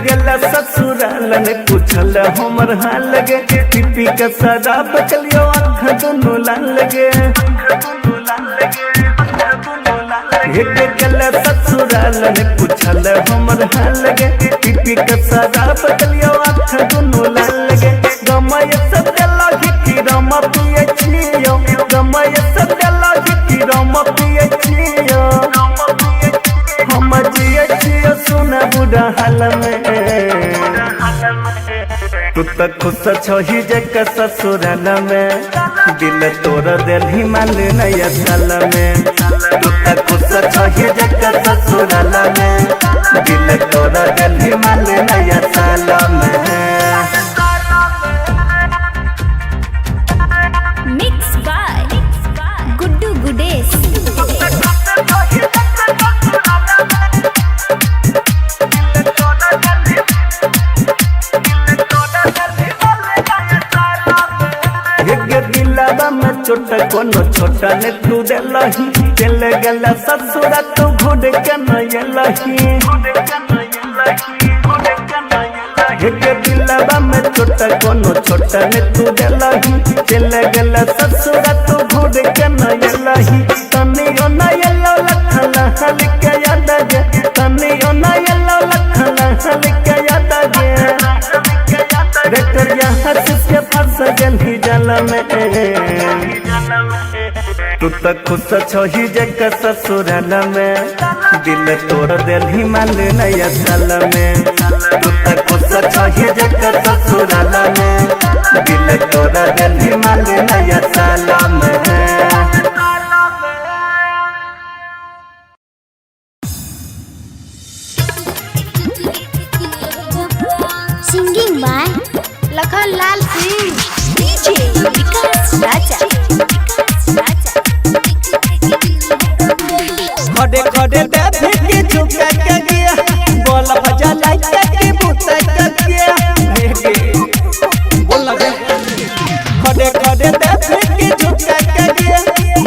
गला ससुराल ने पूछल हमर हाल लगे पीपी का शराब चलियो आँख दोनों लाल लगे गला ससुराल ने पूछल हमर हाल लगे पीपी का शराब चलियो आँख दोनों लाल लगे गमय सब गला की राम पिए छियो गमय सब गला की राम पिए छियो हम जिए छियो सुना बुढ़ा हाल में तू तो खुश छोही जग ससुराल में दिल तोरा दिल हिमाल नया साल में तू तो खुश छोही जग ससुराल में दिल तोरा दिल हिमाल नया साल में मिक्स बाय गुड्डू गुडेश दिलावा में छोटा कोनो छोटा ने तू देलही चले गला ससुरा तू घुड़ के नयलही एक दिलावा में छोटा कोनो छोटा ने तू देलही चले गला ससुरा तू घुड़ के नयलही तनी ओ नयलो लखला हल के याद गे तनी ओ नयलो लखला हल के याद गे रेटर यहाँ से फंस गली जल में तू तो खुश छोही जग ससुराल में दिल तोरा दिल हिमाल नया साल में तू तो खुश छोही जग ससुराल में दिल तोरा दिल हिमाल नया साल में singing by Lakhan Lal Singh DJ Vikas Raja खड़े खड़े देखे के झुका के गया बोल भजा लाइक के बुता के गया बोल लगे खड़े खड़े देखे के झुका के गया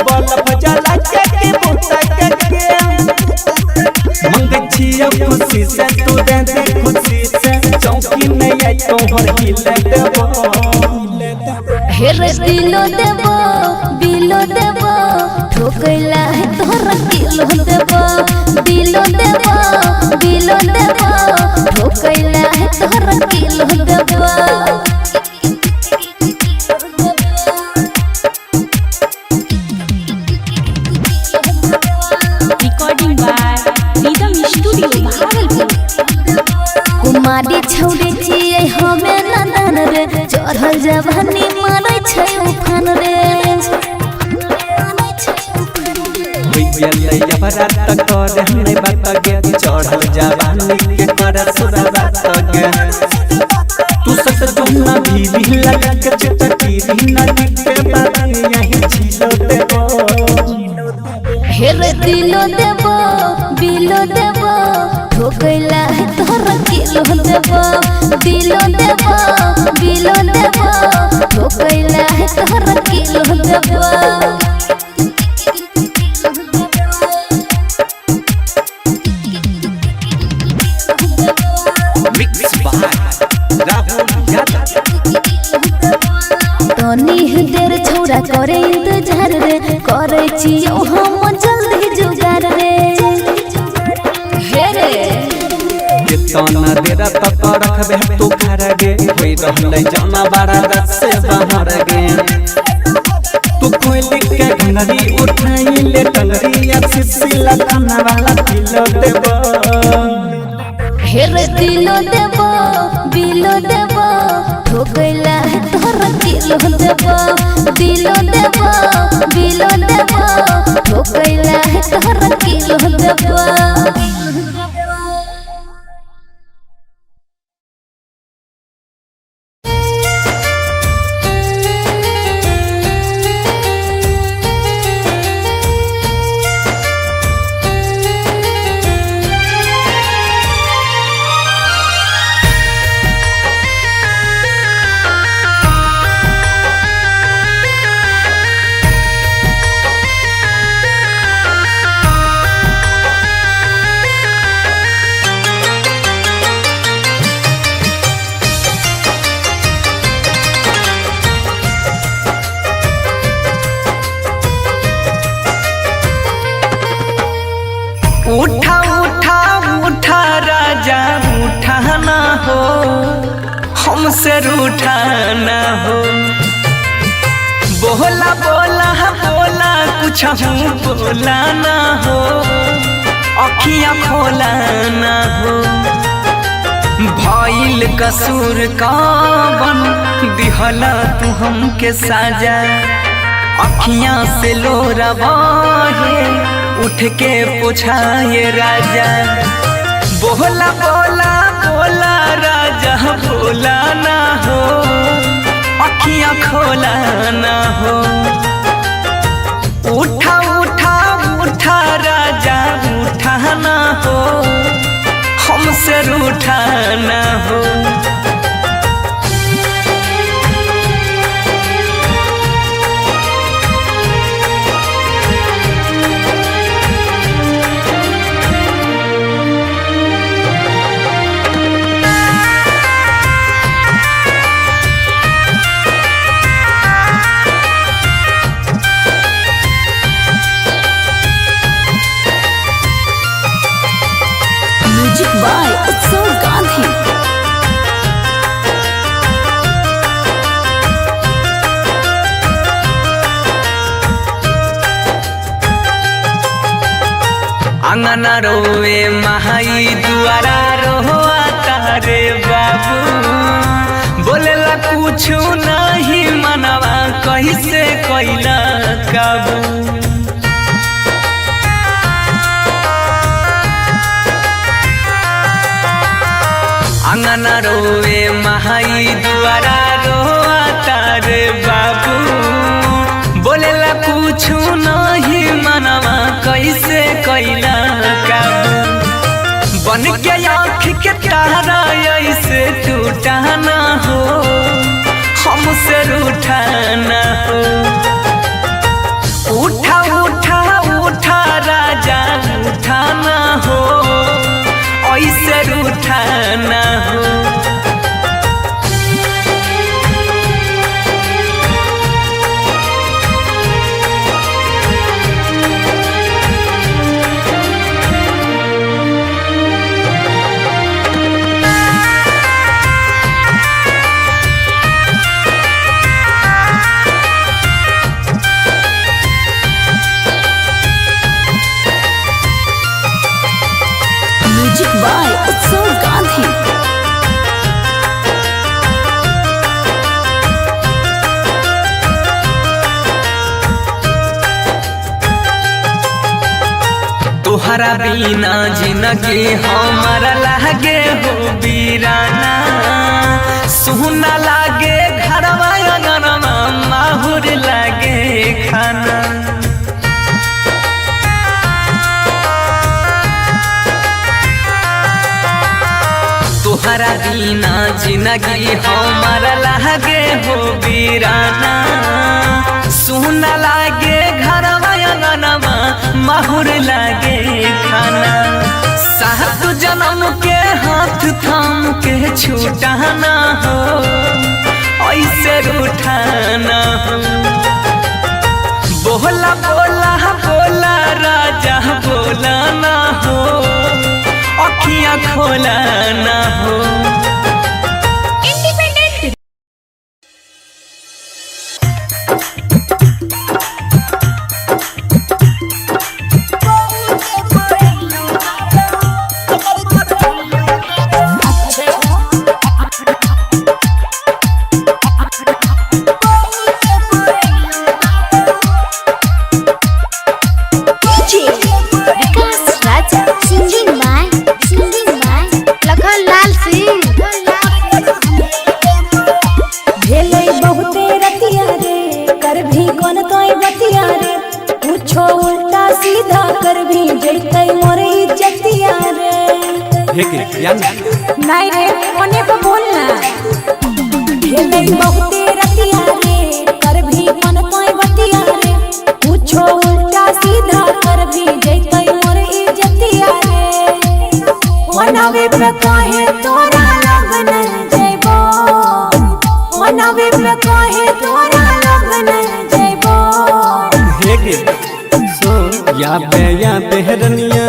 बोल भजा लाइक के बुता के गया मंग छिया खुशी से तू दे खुशी से चौकी में आई तोहर हिले देबो हेर दिलो देबो बिलो देबो ठोकैला है तोहरा किलो देबो दिलो देबो बिलो देबो ठोकैला है तोहरा किलो देबो मारी छौड़ी छियै हमें नदन रे चढ़ल जवानी मारै छै उफान रे होइले अपराध करे नै बात गे चढ़ल जवानी के कर सुरा बात गे तू सत तुमना भी लगा के चटकीरी नदी के बात यही छिलो देबो हेर दिलो देबो बिलो देबो ठोकैला है तोहरा किलो देबो दिलो देबो बिलो देबो ठोकैला है तोहरा किलो देबो Mix by Rahul Yadav. तनी देर छौरा करे इंतजार रे करे छियौ हम जल्दी जुगार रे हे रे कितना देर तक रखबे तू घर गे होई रहलै जाना बड़ा रस से बाहर गे तू कोई लिख के घंगरी उठाई ले टंगरी सिसी लखना वाला किलो देबो हेर दिलो देबो बिलो देबो ठोकैला है तोहरा किलो देबो दिलो देबो बिलो देबो ठोकैला है तोहरा किलो देबो उठा उठा उठा राजा उठाना हो हमसे रूठाना हो बोला बोला बोला कुछ बोला ना हो अखियाँ खोला ना हो भइल कसूर कावन दिहला तू हमके साजा अखियाँ से लोरवा है उठ के पूछाए राजा बोला बोला बोला राजा बोला ना हो अखियाँ खोला ना हो उठा उठा उठा राजा उठाना हो हमसे रूठाना हो म्यूजिक बाय उत्सव गांधी। अंगना रोवे महाई दुआरा रोआ तारे बाबू बोलेला कुछ नहीं मनवा कैसे कैला काबू अंगना रोवे महाई दुआरा रोआ तारे बाबू बोलेला कुछ नहीं मनवा कैसे कैला काबू बन के आँख के तारा ऐसे टूटाना हो हमसे रूठाना हो उठा उठा उठा राजा उठाना हो ऐसे रूठाना हो म्यूजिक बाय उत्सव गांधी। तोहरा बिना जिंदगी हमारा लागे हो बीराना सुना लागे घरवा अंगनवा माहुर लागे खाना तोहरा बिना जिंदगी हमारा लागे हो बीराना सुना लागे घरवा अंगनवा माहुर लागे खाना सात जन्म के हाथ थाम के छूटाना हो ऐसे रूठाना हो बोला बोला बोला राजा बोला ना हो अखियां खोला ना हो नहीं रे कोने पे बोलना खेले बहुते रतिया रे कर भी मन कोई बतिया रे पूछो उल्टा सीधा कर भी जैतै मोर इज्जतिया रे मनावे पे काहे तोरा लगन जइबो मनावे पे काहे तोरा लगन जइबो हे गे सो या बेहरनिया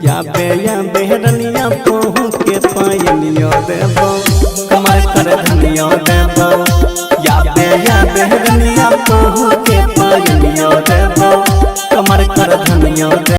या बेहरनिया पहुँच के पायनियो देबो कमर कर धनियो